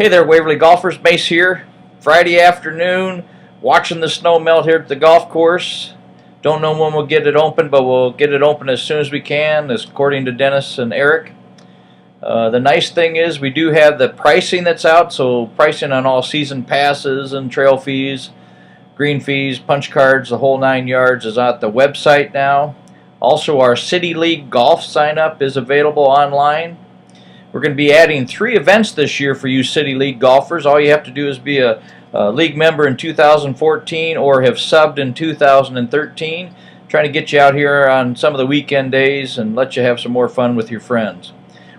Hey there, Waverly golfers. Mace here. Friday afternoon, watching the snow melt here at the golf course. Don't know when we'll get it open, but we'll get it open as soon as we can, as according to Dennis and Eric. The nice thing is we do have the pricing that's out, so pricing on all season passes and trail fees, green fees, punch cards, the whole 9 yards is at the website now. Also, our City League golf sign up is available online. We're going to be adding 3 events this year for you City League golfers. All you have to do is be a league member in 2014 or have subbed in 2013. Trying to get you out here on some of the weekend days and let you have some more fun with your friends.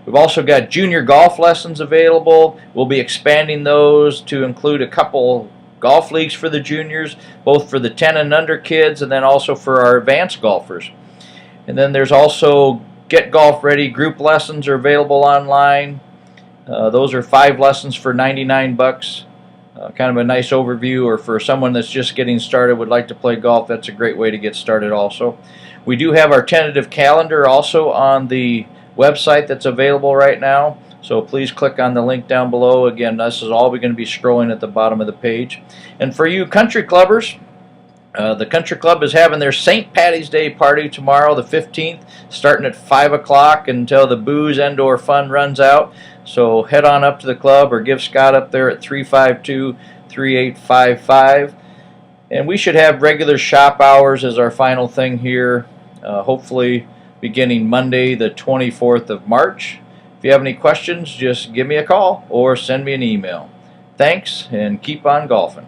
We've also got junior golf lessons available. We'll be expanding those to include a couple golf leagues for the juniors, both for the 10 and under kids and then also for our advanced golfers. And then there's also Get Golf Ready group lessons are available online. Those are 5 lessons for 99 bucks. Kind of a nice overview, or for someone that's just getting started, would like to play golf, that's a great way to get started also. We do have our tentative calendar also on the website that's available right now, so please click on the link down below. Again, this is all we're going to be scrolling at the bottom of the page. And for you country clubbers, the Country Club is having their St. Patty's Day party tomorrow, the 15th, starting at 5 o'clock until the booze and/or fun runs out. So head on up to the club or give Scott up there at 352-3855. And we should have regular shop hours as our final thing here, hopefully beginning Monday, the 24th of March. If you have any questions, just give me a call or send me an email. Thanks, and keep on golfing.